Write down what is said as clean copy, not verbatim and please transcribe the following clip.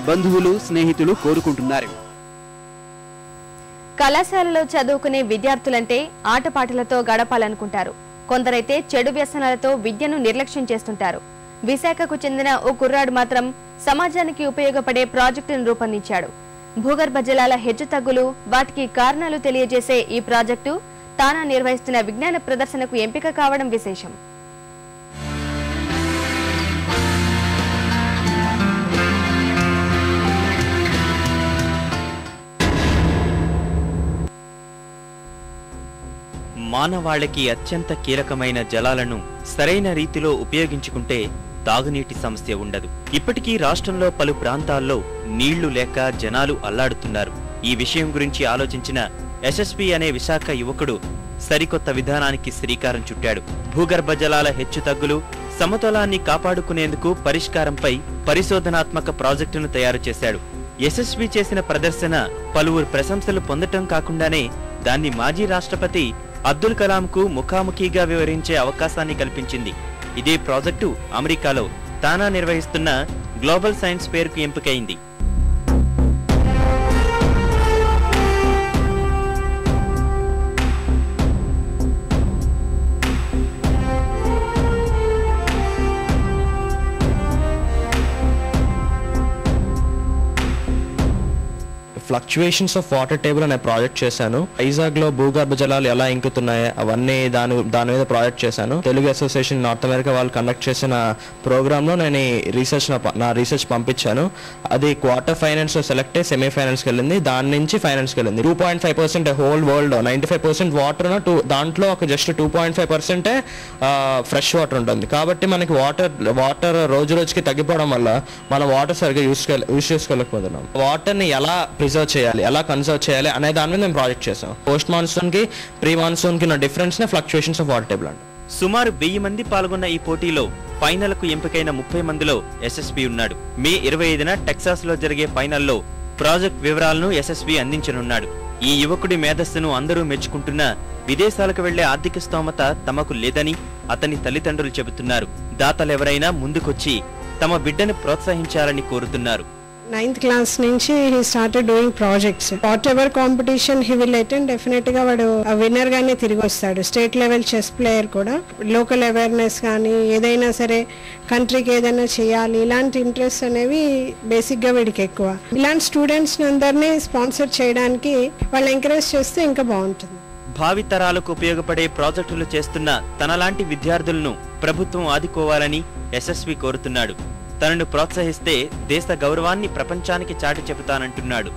బంధువులు స్నేహితులు కోరుకుంటున్నారు. కళాశాలలో చదువుకునే విద్యార్థులంటే ఆటపాటలతో గడపాలనుకుంటారు. కొందరైతే చెడు వ్యసనాలతో విద్యను నిర్లక్ష్యం చేస్తుంటారు. విశాఖకు చెందిన ఓ కుర్రాడు మాత్రం సమాజానికి ఉపయోగపడే ప్రాజెక్టును రూపొందించాడు. భూగర్భ జలాల హెచ్చుతగ్గులు, వాటికి కారణాలు తెలియజేసే ఈ ప్రాజెక్టు తానా నిర్వహిస్తున్న విజ్ఞాన ప్రదర్శనకు ఎంపిక కావడం విశేషం. మానవాళికి అత్యంత కీలకమైన జలాలను సరైన రీతిలో ఉపయోగించుకుంటే తాగునీటి సమస్య ఉండదు. ఇప్పటికీ రాష్ట్రంలో పలు ప్రాంతాల్లో నీళ్లు లేక జనాలు అల్లాడుతున్నారు. ఈ విషయం గురించి ఆలోచించిన ఎస్ఎస్పీ అనే విశాఖ యువకుడు సరికొత్త విధానానికి శ్రీకారం చుట్టాడు. భూగర్భ జలాల హెచ్చుతగ్గులు, సమతోలాన్ని కాపాడుకునేందుకు పరిష్కారంపై పరిశోధనాత్మక ప్రాజెక్టును తయారు చేశాడు. ఎస్ఎస్పీ చేసిన ప్రదర్శన పలువురు ప్రశంసలు పొందటం కాకుండానే దాన్ని మాజీ రాష్ట్రపతి అబ్దుల్ కలాంకు ముఖాముఖిగా వివరించే అవకాశాన్ని కల్పించింది. ఇదే ప్రాజెక్టు అమెరికాలో తానా నిర్వహిస్తున్న గ్లోబల్ సైన్స్ ఫెయిర్కు ఎంపికైంది. ఫ్లక్చువేషన్స్ ఆఫ్ వాటర్ టేబుల్ అనే ప్రాజెక్ట్ చేశాను. వైజాగ్లో భూగర్భ జలాలు ఎలా ఇంకుతున్నాయి అవన్నీ దాని మీద ప్రాజెక్ట్ చేశాను. తెలుగు అసోసియేషన్ నార్త్ అమెరికా వాళ్ళు కండక్ట్ చేసిన ప్రోగ్రాంలో నేను నా రీసెర్చ్ పంపించాను. అది క్వార్టర్ ఫైనల్స్ సెలెక్ట్ అయ్యి సెమీఫైనల్స్కి వెళ్ళింది. దాని నుంచి ఫైనల్స్కి వెళ్ళింది. 2.5% హోల్ వరల్డ్ 95% వాటర్ దాంట్లో ఒక జస్ట్ 2.5% ఫ్రెష్ వాటర్ ఉంటుంది. కాబట్టి మనకి వాటర్ రోజు రోజుకి తగ్గిపోవడం వల్ల మనం వాటర్ సరిగ్గా యూజ్ చేసుకోలేకపోతున్నాం. వాటర్ని ఎలా ప్రిజర్వ్ చేయాలి, ఎలా కన్సర్వ్ చేయాలి అనే దాని మీద మేము ప్రాజెక్ట్ చేసాం. పోస్ట్ మాన్సూన్ కి ప్రీ మాన్సూన్ కి డిఫరెన్స్ నే ఫ్లక్చుయేషన్స్ ఆఫ్ వాటర్ టేబుల్ అండి. సుమారు 1000 మంది పాల్గొన్న ఈ పోటీలో ఫైనల్ కు ఎంపికైన 30 మందిలో ఎస్ఎస్పీ ఉన్నాడు. మే 25న టెక్సాస్ లో జరిగే ఫైనల్లో ప్రాజెక్ట్ వివరాలను ఎస్ఎస్పీ అందించనున్నాడు. ఈ యువకుడి మేధస్సును అందరూ మెచ్చుకుంటున్నా విదేశాలకు వెళ్లే ఆర్థిక స్తోమత తమకు లేదని అతని తల్లిదండ్రులు చెబుతున్నారు. దాతలెవరైనా ముందుకొచ్చి తమ బిడ్డను ప్రోత్సహించాలని కోరుతున్నారు. 9th class నుంచి he started doing projects. Whatever competition he will attend, definitely గా వాడు విన్నర్ గానే తిరిగి వస్తాడు. స్టేట్ లెవెల్ చెస్ ప్లేయర్ కూడా. లోకల్ అవేర్నెస్ కానీ ఏదైనా సరే కంట్రీకి ఏదైనా చేయాలి ఇలాంటి ఇంట్రెస్ట్ అనేవి బేసిక్ గా వీడికి ఎక్కువ. ఇలాంటి స్టూడెంట్స్ అందరినీ స్పాన్సర్ చేయడానికి వాళ్ళు ఎంకరేజ్ చేస్తే ఇంకా బాగుంటుంది. భావితరాలకు ఉపయోగపడే ప్రాజెక్టులు చేస్తున్న తనలాంటి విద్యార్థులను ప్రభుత్వం ఆదుకోవాలని ఎస్ఎస్వి కోరుతున్నాడు. తనను ప్రోత్సహిస్తే దేశ గౌరవాన్ని ప్రపంచానికి చాటి చెబుతానంటున్నాడు.